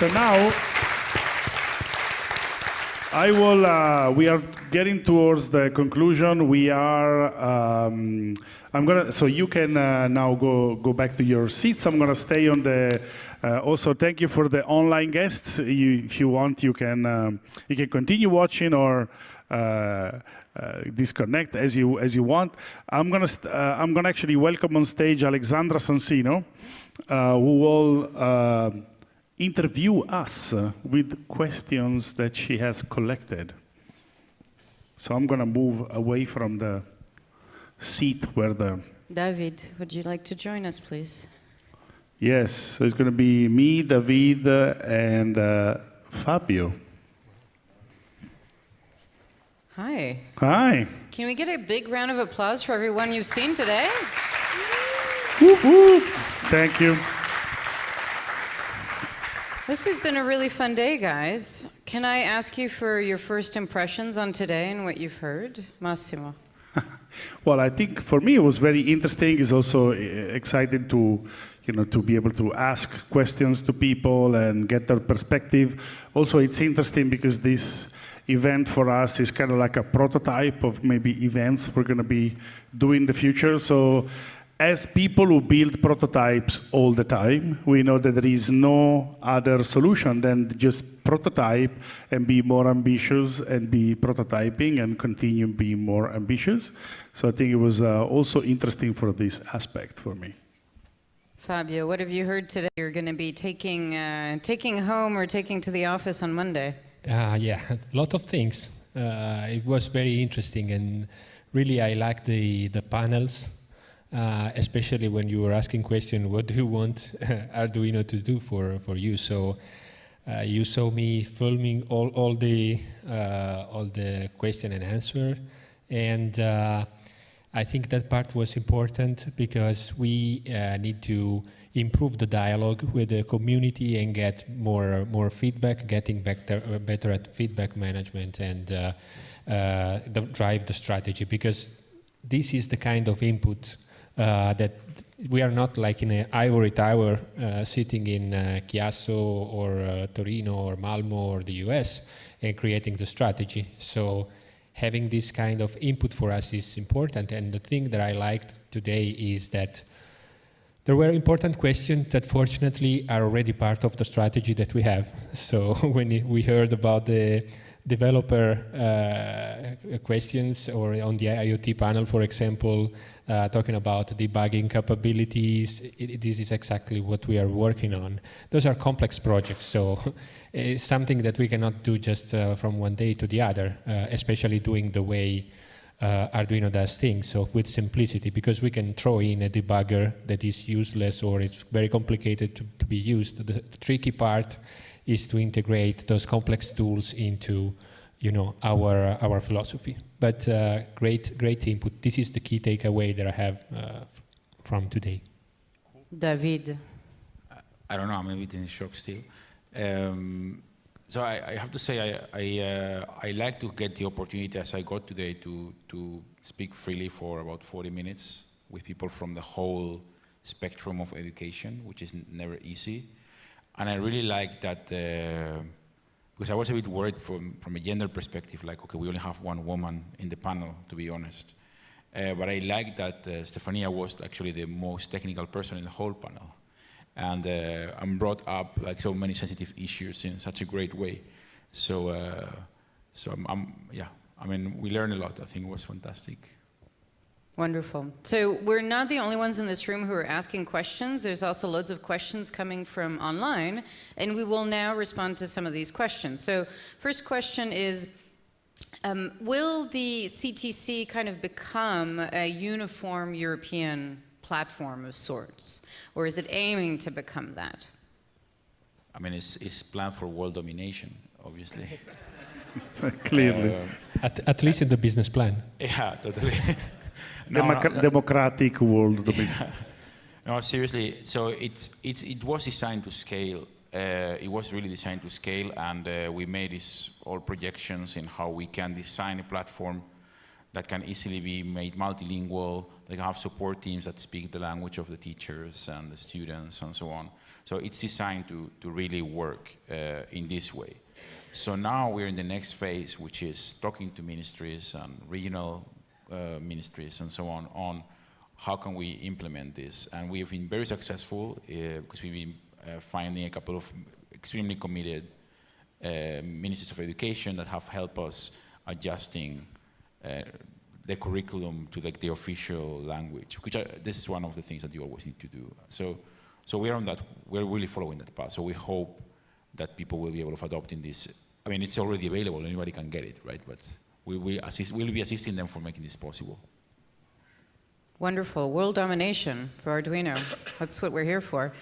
So now, we are getting towards the conclusion. We are, so you can now go back to your seats. I'm gonna stay on the, also thank you for the online guests. If you want, you can continue watching or disconnect as you want. I'm gonna actually welcome on stage Alexandra Sonsino, who will interview us with questions that she has collected. So I'm gonna move away from the seat where the... David, would you like to join us, please? Yes, so it's gonna be me, David, and Fabio. Hi. Hi. Can we get a big round of applause for everyone you've seen today? Whoop, whoop. Thank you. This has been a really fun day, guys. Can I ask you for your first impressions on today and what you've heard? Massimo. Well, I think for me it was very interesting. It's also exciting to be able to ask questions to people and get their perspective. Also, it's interesting because this event for us is kind of like a prototype of maybe events we're going to be doing in the future. So as people who build prototypes all the time, we know that there is no other solution than just prototype and be more ambitious and be prototyping and continue being more ambitious. So I think it was also interesting for this aspect for me. Fabio, what have you heard today you're going to be taking home or taking to the office on Monday? Yeah, a lot of things. It was very interesting, and really I like the panels. Especially when you were asking question, what do you want Arduino to do for you? So you saw me filming all the question and answer, and I think that part was important because we need to improve the dialogue with the community and get more feedback, getting better at feedback management and drive the strategy, because this is the kind of input that we are not like in an ivory tower sitting in Chiasso or Torino or Malmo or the US and creating the strategy. So having this kind of input for us is important. And the thing that I liked today is that there were important questions that fortunately are already part of the strategy that we have. So when we heard about the developer questions, or on the IoT panel, for example, talking about debugging capabilities, this is exactly what we are working on. Those are complex projects, so it's something that we cannot do just from one day to the other, especially doing the way Arduino does things, so with simplicity, because we can throw in a debugger that is useless or it's very complicated to be used. The tricky part is to integrate those complex tools into, our philosophy. But great input. This is the key takeaway that I have from today. David. I don't know. I'm a bit in shock still. So I have to say I like to get the opportunity, as I got today, to speak freely for about 40 minutes with people from the whole spectrum of education, which is never easy. And I really like that, because I was a bit worried from a gender perspective, like, okay, we only have one woman in the panel, to be honest. But I like that Stefania was actually the most technical person in the whole panel. And I'm brought up like so many sensitive issues in such a great way. So, we learned a lot. I think it was fantastic. Wonderful. So we're not the only ones in this room who are asking questions. There's also loads of questions coming from online, and we will now respond to some of these questions. So first question is, will the CTC kind of become a uniform European platform of sorts, or is it aiming to become that? I mean, it's planned for world domination, obviously. Clearly. At least in the business plan. Yeah, totally. Democratic world domination. No, seriously. So it was designed to scale. It was really designed to scale, and we made all projections in how we can design a platform that can easily be made multilingual, They can have support teams that speak the language of the teachers and the students and so on. So it's designed to really work in this way. So now we're in the next phase, which is talking to ministries and regional ministries and so on how can we implement this. And we've been very successful because we've been finding a couple of extremely committed ministries of education that have helped us adjusting the curriculum to like the official language, which this is one of the things that you always need to do. So we're on that, we're really following that path. So we hope that people will be able to adopt in this. I mean, it's already available, anybody can get it, right? But we'll be assisting them for making this possible. Wonderful. World domination for Arduino. That's what we're here for.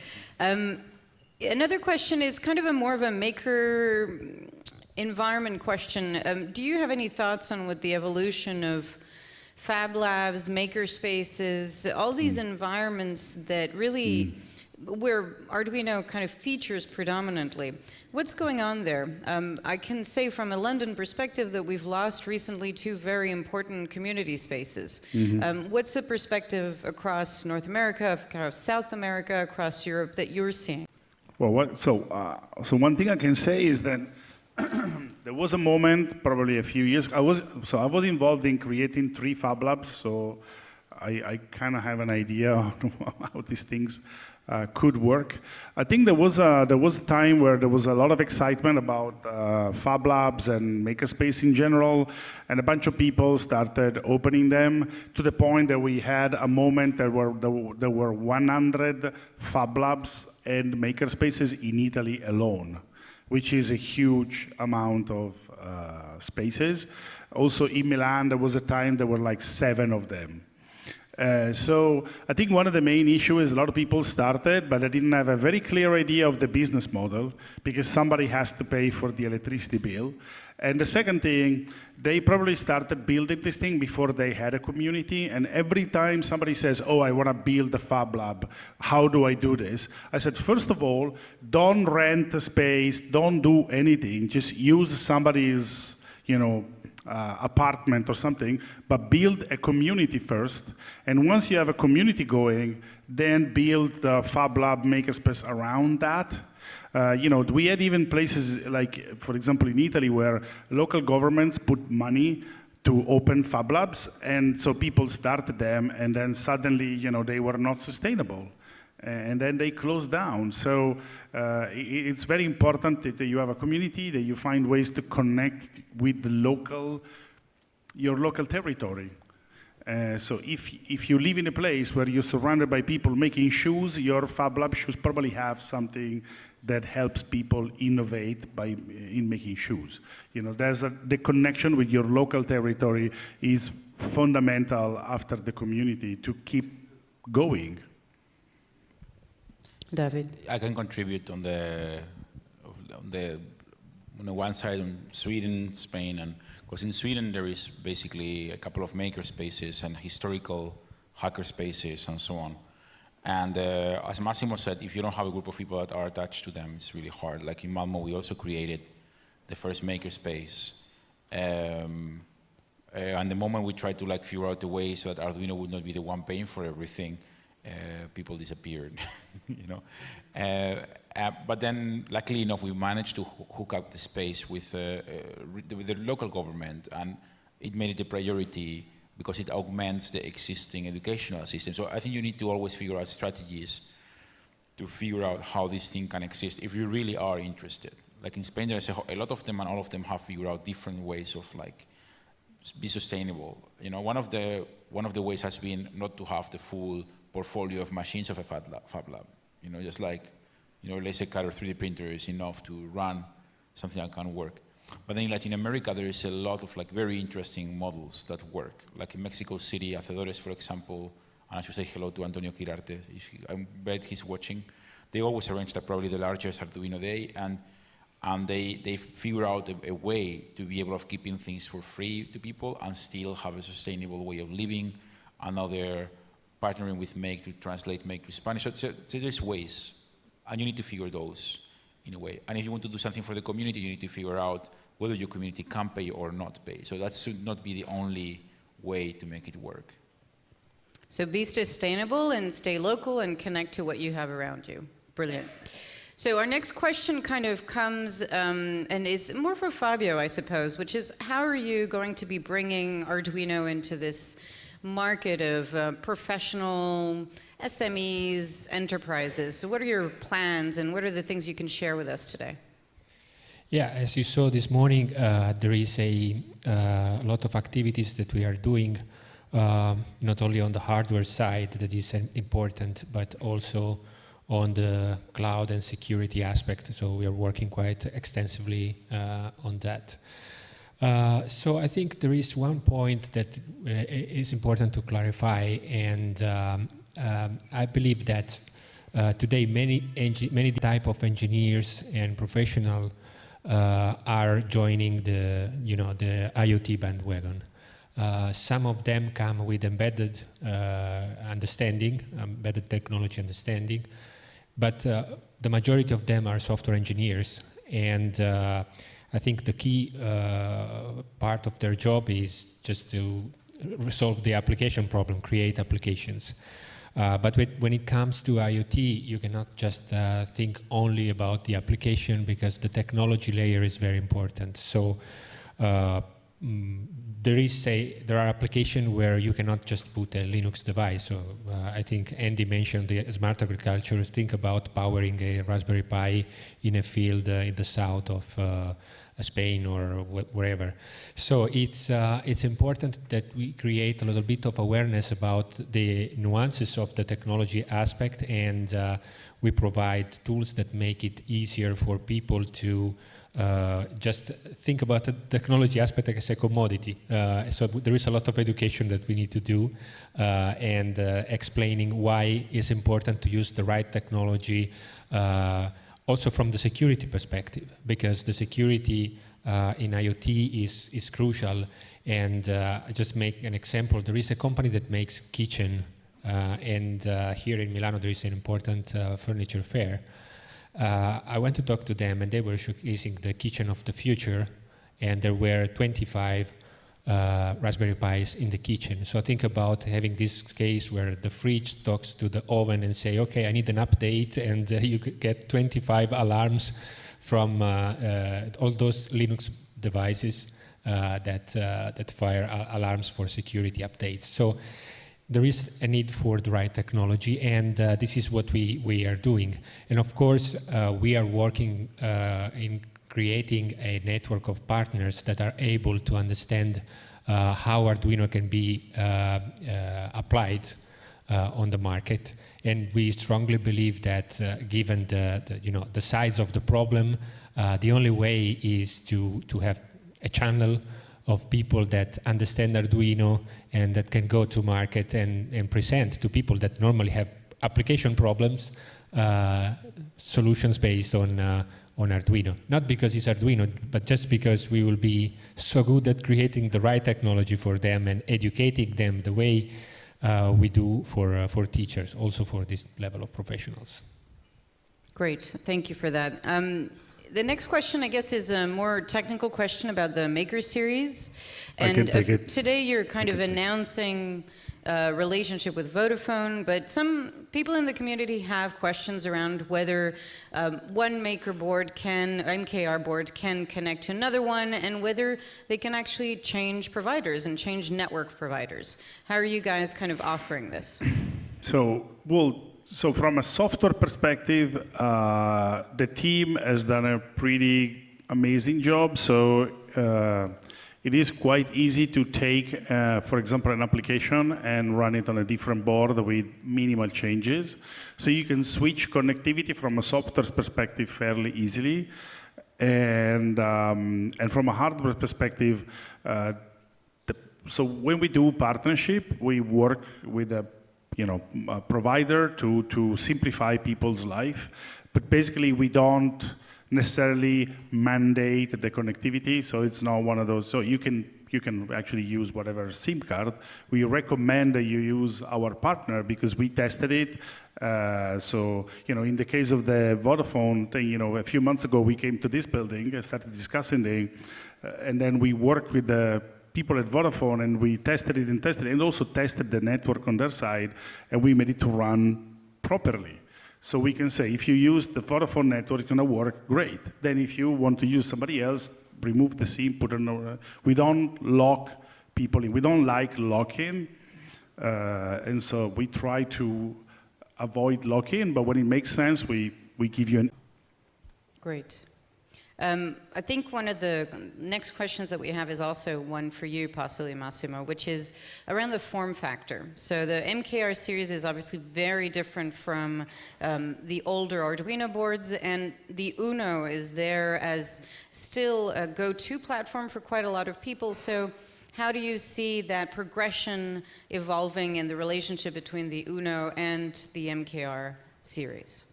Another question is kind of a more of a maker environment question. Do you have any thoughts on what the evolution of Fablabs, Makerspaces, all these environments that really, where Arduino kind of features predominantly, what's going on there? I can say from a London perspective that we've lost recently 2 very important community spaces. What's the perspective across North America, across South America, across Europe that you're seeing? Well, so one thing I can say is that there was a moment, probably a few years. I was involved in creating 3 Fablabs, so I kind of have an idea how these things could work. I think there was a time where there was a lot of excitement about Fablabs and Makerspace in general, and a bunch of people started opening them to the point that we had a moment there were 100 Fablabs and Makerspaces in Italy alone, which is a huge amount of spaces. Also in Milan, there was a time there were like 7 of them. So I think one of the main issues is a lot of people started, but they didn't have a very clear idea of the business model because somebody has to pay for the electricity bill. And the second thing, they probably started building this thing before they had a community. And every time somebody says, oh, I want to build a Fab Lab, how do I do this? I said, first of all, don't rent a space, don't do anything, just use somebody's, apartment or something, but build a community first. And once you have a community going, then build the Fab Lab Makerspace around that. We had even places like, for example, in Italy where local governments put money to open Fab Labs, and so people started them, and then suddenly, they were not sustainable. And then they close down. So it's very important that you have a community, that you find ways to connect with your local territory. So if you live in a place where you're surrounded by people making shoes, your Fab Lab should probably have something that helps people innovate in making shoes. The connection with your local territory is fundamental after the community to keep going. David? I can contribute on the one side on Sweden, Spain, and because in Sweden there is basically a couple of maker spaces and historical hacker spaces and so on. And as Massimo said, if you don't have a group of people that are attached to them, it's really hard. Like in Malmo, we also created the first maker space. And the moment we tried to figure out a way so that Arduino would not be the one paying for everything, people disappeared, but then, luckily enough, we managed to hook up the space with the local government, and it made it a priority because it augments the existing educational system. So I think you need to always figure out strategies to figure out how this thing can exist if you really are interested. Like in Spain, there's a lot of them, and all of them have figured out different ways of be sustainable. One of the ways has been not to have the full portfolio of machines of a Fab Lab. Just laser cutter 3D printer is enough to run something that can work. But then in Latin America, there is a lot of very interesting models that work. Like in Mexico City, Hacedores, for example, and I should say hello to Antonio Quirarte, I bet he's watching. They always arrange probably the largest Arduino day, and they figure out a way to be able to keeping things for free to people and still have a sustainable way of living. And now they're partnering with Make to translate Make to Spanish. So there's ways, and you need to figure those in a way. And if you want to do something for the community, you need to figure out whether your community can pay or not pay. So that should not be the only way to make it work. So be sustainable and stay local and connect to what you have around you. Brilliant. So our next question kind of comes and is more for Fabio, I suppose, which is how are you going to be bringing Arduino into this market of professional SMEs, enterprises? So what are your plans and what are the things you can share with us today? Yeah, as you saw this morning, there is a lot of activities that we are doing, not only on the hardware side that is important, but also on the cloud and security aspect. So we are working quite extensively on that. So I think there is one point that is important to clarify, and I believe that today many type of engineers and professionals are joining the IoT bandwagon. Some of them come with embedded understanding, embedded technology understanding, but the majority of them are software engineers, and I think the key part of their job is just to resolve the application problem, create applications. But when it comes to IoT, you cannot just think only about the application, because the technology layer is very important. So there are applications where you cannot just put a Linux device. So I think Andy mentioned the smart agriculture. Think about powering a Raspberry Pi in a field in the south of Spain or wherever. So it's important that we create a little bit of awareness about the nuances of the technology aspect, and we provide tools that make it easier for people to just think about the technology aspect as a commodity. So there is a lot of education that we need to do, and explaining why it's important to use the right technology, also from the security perspective, because the security in IoT is crucial. And I just make an example. There is a company that makes kitchen, and here in Milano there is an important furniture fair. I went to talk to them, and they were showcasing the kitchen of the future, and there were 25 Raspberry Pis in the kitchen. So think about having this case where the fridge talks to the oven and say, okay, I need an update, and you could get 25 alarms from all those Linux devices that fire alarms for security updates. So there is a need for the right technology, and this is what we are doing. And of course, we are working in creating a network of partners that are able to understand how Arduino can be applied on the market. And we strongly believe that given the size of the problem, the only way is to have a channel of people that understand Arduino and that can go to market and present to people that normally have application problems, solutions based on Arduino. Not because it's Arduino, but just because we will be so good at creating the right technology for them and educating them the way we do for teachers, also for this level of professionals. Great, thank you for that. The next question, I guess, is a more technical question about the Maker Series. And today you're kind of announcing a relationship with Vodafone, but some people in the community have questions around whether one Maker board MKR board can connect to another one, and whether they can actually change providers and change network providers. How are you guys kind of offering this? So from a software perspective, the team has done a pretty amazing job. So it is quite easy to take, for example, an application and run it on a different board with minimal changes. So you can switch connectivity from a software perspective fairly easily. And from a hardware perspective, so when we do partnership, we work with a provider to simplify people's life, but basically we don't necessarily mandate the connectivity, so it's not one of those. So you can actually use whatever SIM card. We recommend that you use our partner because we tested it. So in the case of the Vodafone thing, a few months ago we came to this building and started discussing and then we worked with the people at Vodafone, and we tested it and also tested the network on their side, and we made it to run properly. So we can say, if you use the Vodafone network, it's going to work great. Then if you want to use somebody else, remove the SIM, put another. We don't lock people in. We don't like lock-in. And so we try to avoid lock-in, but when it makes sense, we give you an... Great. I think one of the next questions that we have is also one for you, possibly, Massimo, which is around the form factor. So the MKR series is obviously very different from the older Arduino boards, and the Uno is there as still a go-to platform for quite a lot of people. So how do you see that progression evolving in the relationship between the Uno and the MKR series?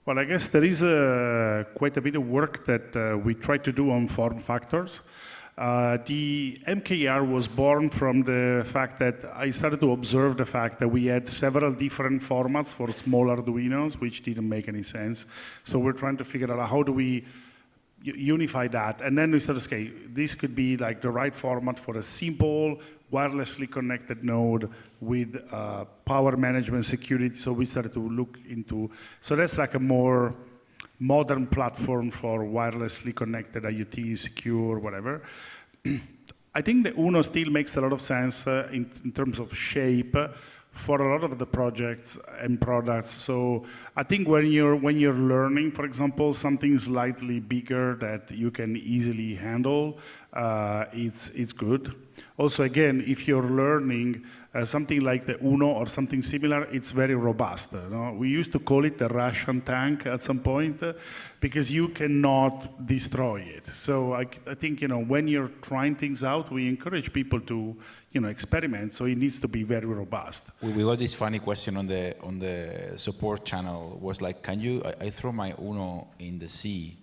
Well, I guess there is quite a bit of work that we try to do on form factors. The MKR was born from the fact that I started to observe the fact that we had several different formats for small Arduinos, which didn't make any sense. So we're trying to figure out how do we unify that. And then we started to say, this could be like the right format for a simple, wirelessly connected node with power management security. So we started to look into, so that's like a more modern platform for wirelessly connected IoT, secure, whatever. I think the Uno still makes a lot of sense in terms of shape for a lot of the projects and products. So I think when you're learning, for example, something slightly bigger that you can easily handle, it's good. Also, again, if you're learning something like the Uno or something similar, it's very robust. We used to call it the Russian tank at some point because you cannot destroy it. So I think, when you're trying things out, we encourage people to, experiment. So it needs to be very robust. We got this funny question on the support channel. Was like, I throw my Uno in the sea.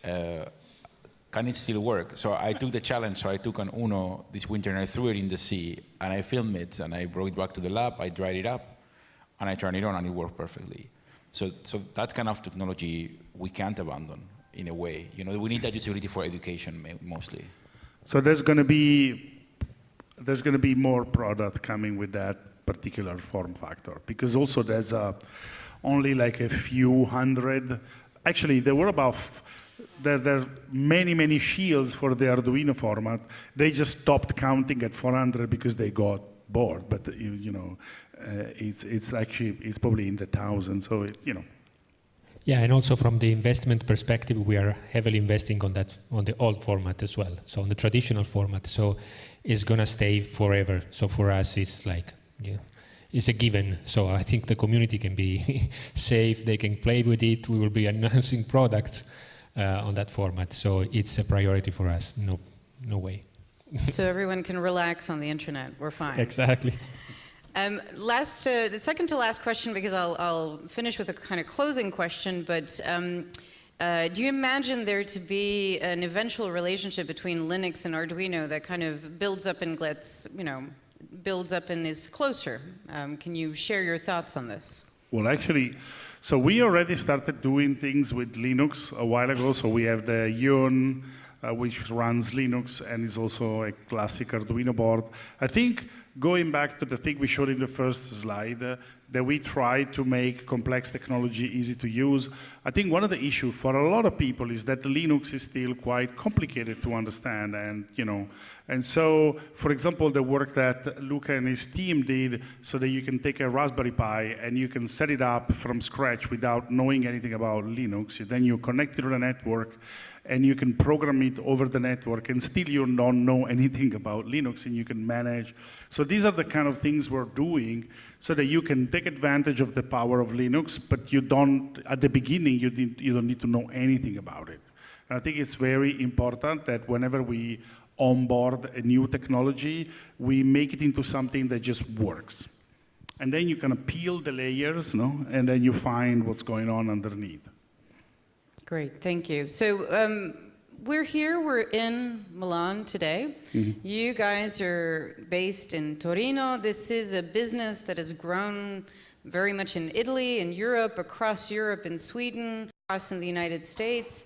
Can it still work? So I took the challenge. So I took an Uno this winter and I threw it in the sea and I filmed it and I brought it back to the lab. I dried it up and I turned it on and it worked perfectly. So that kind of technology we can't abandon in a way. We need that usability for education mostly. So there's going to be more product coming with that particular form factor because also there's only like a few hundred. Actually, there were about. There are many shields for the Arduino format. They just stopped counting at 400 because they got bored. But it's probably in the thousands. So Yeah, and also from the investment perspective, we are heavily investing on the old format as well. So on the traditional format, so it's gonna stay forever. So for us, it's like it's a given. So I think the community can be safe. They can play with it. We will be announcing products on that format. So it's a priority for us. No way. So everyone can relax on the internet. We're fine. Exactly. The second to last question, because I'll finish with a kind of closing question, but do you imagine there to be an eventual relationship between Linux and Arduino that kind of builds up and builds up and is closer? Can you share your thoughts on this? Well, actually, so we already started doing things with Linux a while ago. So we have the Yun, which runs Linux and is also a classic Arduino board. I think going back to the thing we showed in the first slide, that we try to make complex technology easy to use. I think one of the issues for a lot of people is that Linux is still quite complicated to understand, and so, for example, the work that Luca and his team did, so that you can take a Raspberry Pi and you can set it up from scratch without knowing anything about Linux. Then you connect it to the network, and you can program it over the network, and still you don't know anything about Linux, and you can manage. So these are the kind of things we're doing so that you can take advantage of the power of Linux, but you don't, at the beginning, you don't need to know anything about it. And I think it's very important that whenever we onboard a new technology, we make it into something that just works. And then you kind of peel the layers, and then you find what's going on underneath. Great, thank you. So we're in Milan today. Mm-hmm. You guys are based in Torino. This is a business that has grown very much in Italy, in Europe, across Europe, in Sweden. across in the United States.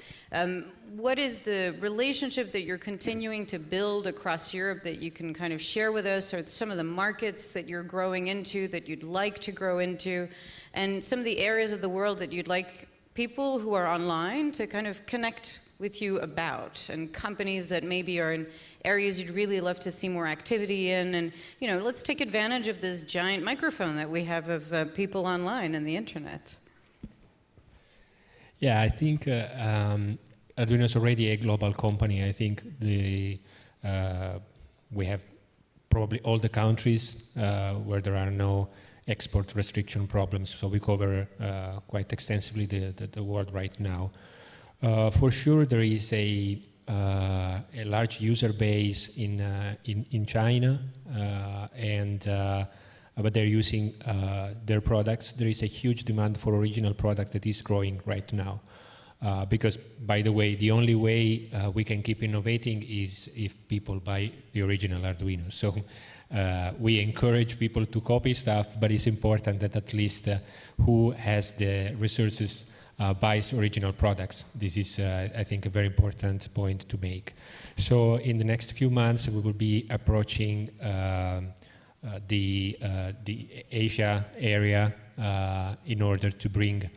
What is the relationship that you're continuing to build across Europe that you can kind of share with us, or some of the markets that you're growing into, that you'd like to grow into, and some of the areas of the world that you'd like people who are online to kind of connect with you about, and companies that maybe are in areas you'd really love to see more activity in, and let's take advantage of this giant microphone that we have of people online and the internet. Yeah, I think Arduino is already a global company. I think we have probably all the countries where there are no export restriction problems, so we cover quite extensively the world right now. For sure, there is a large user base in China, but they're using their products. There is a huge demand for original product that is growing right now. Because, by the way, the only way we can keep innovating is if people buy the original Arduino. So we encourage people to copy stuff, but it's important that at least who has the resources buys original products. This is, I think, a very important point to make. So in the next few months, we will be approaching the Asia area in order to bring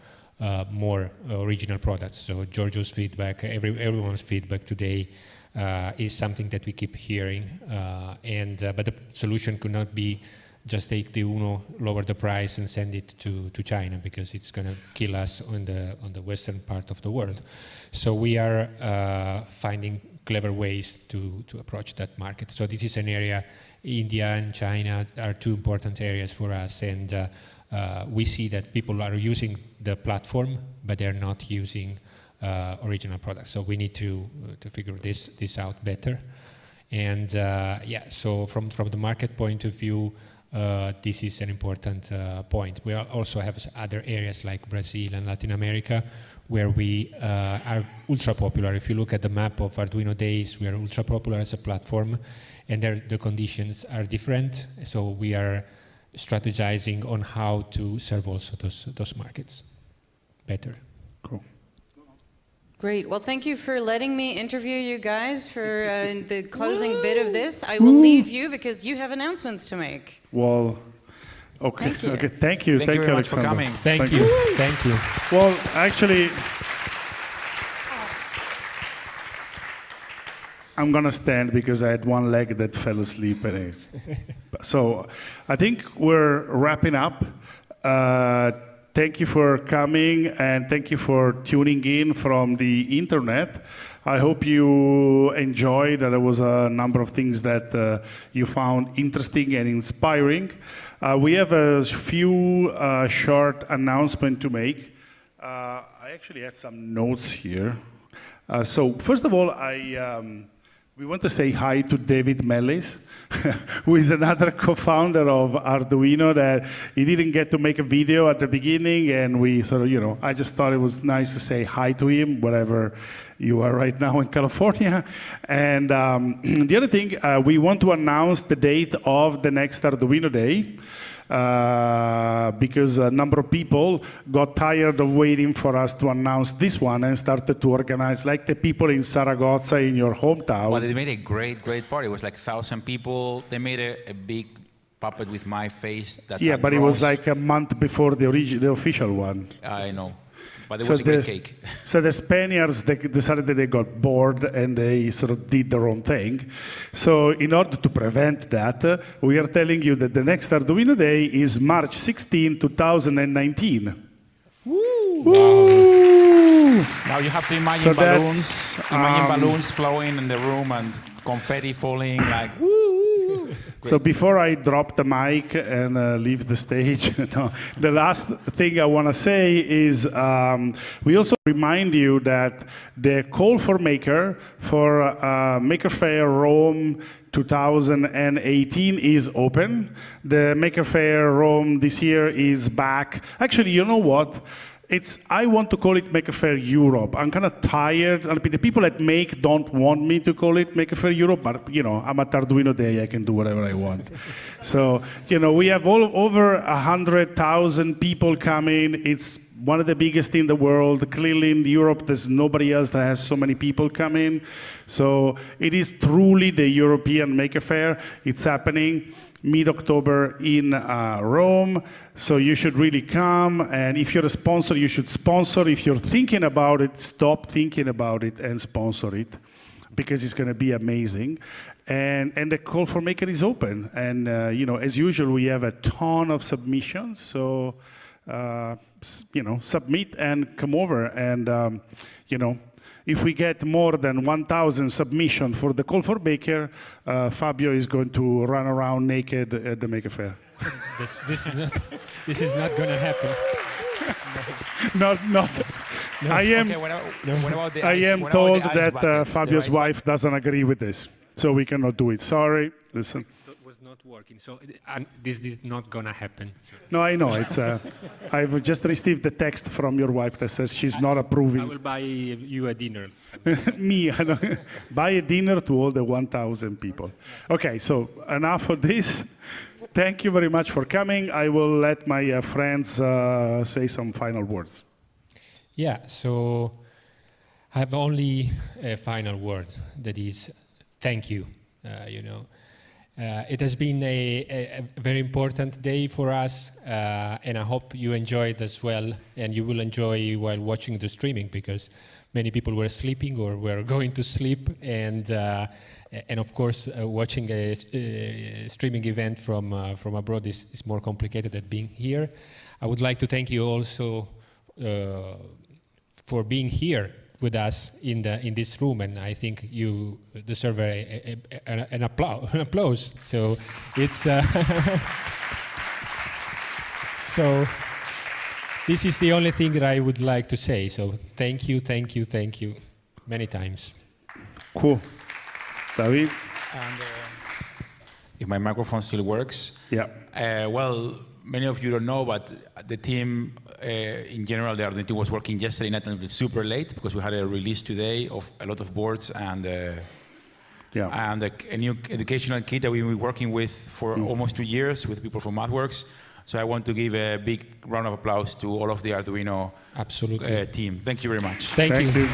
more original products. So Giorgio's feedback, everyone's feedback today is something that we keep hearing. But the solution could not be just take the Uno, lower the price, and send it to China, because it's going to kill us on the western part of the world. So we are finding clever ways to approach that market. So this is an area. India and China are two important areas for us, and we see that people are using the platform, but they're not using original products. So we need to figure this out better. And so from the market point of view, this is an important point. We also have other areas like Brazil and Latin America where we are ultra popular. If you look at the map of Arduino Days, we are ultra popular as a platform, and the conditions are different. So we are strategizing on how to serve also those markets better. Cool. Great. Well, thank you for letting me interview you guys for the closing bit of this. I will leave you because you have announcements to make. Well, okay. Thank you. Okay. Thank you. Thank you very much for Alexander. coming. Thank you. Thank you. Well, actually, I'm gonna stand because I had one leg that fell asleep. So I think we're wrapping up. Thank you for coming, and thank you for tuning in from the internet. I hope you enjoyed. There was a number of things that you found interesting and inspiring. We have a few short announcements to make. I actually had some notes here. So first of all, we want to say hi to David Mellis, who is another co-founder of Arduino that he didn't get to make a video at the beginning, and we sort of, I just thought it was nice to say hi to him, wherever you are right now in California. And the other thing, we want to announce the date of the next Arduino Day. Because a number of people got tired of waiting for us to announce this one and started to organize, like the people in Zaragoza in your hometown. Well, they made a great party. It was like 1,000 people. They made a big puppet with my face. That But it was like a month before the official one. I know. But it was a great cake. So the Spaniards, they decided that they got bored and they sort of did their own thing. So in order to prevent that, we are telling you that the next Arduino Day is March 16, 2019. Woo! Woo! Now you have to imagine balloons. Imagine balloons flowing in the room and confetti falling like woo! So before I drop the mic and leave the stage, the last thing I want to say is we also remind you that the call for Maker for Maker Faire Rome 2018 is open. The Maker Faire Rome this year is back. Actually, you know what? I want to call it Maker Faire Europe. I'm kind of tired. The people at Make don't want me to call it Maker Faire Europe, but I'm at Arduino Day. I can do whatever I want. So we have over 100,000 people coming. It's one of the biggest in the world. Clearly in Europe, there's nobody else that has so many people coming. So it is truly the European Maker Faire. It's happening mid-October in Rome. So you should really come. And if you're a sponsor, you should sponsor. If you're thinking about it, stop thinking about it and sponsor it, because it's going to be amazing. And the call for maker is open. And as usual, we have a ton of submissions. So submit and come over. And if we get more than 1,000 submissions for the call for maker, Fabio is going to run around naked at the Maker Faire. This is not going to happen. Not. No. I am. Okay, what about the I ice- am what about told the ice that buckets? The Fabio's ice wife doesn't agree with this, so we cannot do it. Sorry. Listen. It was not working, so this is not going to happen. No, I know. It's. I've just received the text from your wife that says she's not I approving. will buy you a dinner. Me, I know. Buy a dinner to all the 1,000 people. Okay, so enough of this. Thank you very much for coming. I will let my friends say some final words. Yeah, so I have only a final word, that is thank you. It has been a very important day for us, and I hope you enjoyed as well, and you will enjoy while watching the streaming, because many people were sleeping or were going to sleep, and of course watching a streaming event from abroad is more complicated than being here. I would like to thank you also for being here with us in this room, and I think you deserve an applause. So it's so this is the only thing that I would like to say. So thank you many times. Cool. David? And if my microphone still works. Yeah. Well, many of you don't know, but the team, in general, the Arduino team was working yesterday night until super late, because we had a release today of a lot of boards and a new educational kit that we've been working with for almost 2 years with people from MathWorks. So I want to give a big round of applause to all of the Arduino team. Thank you very much. Thank you.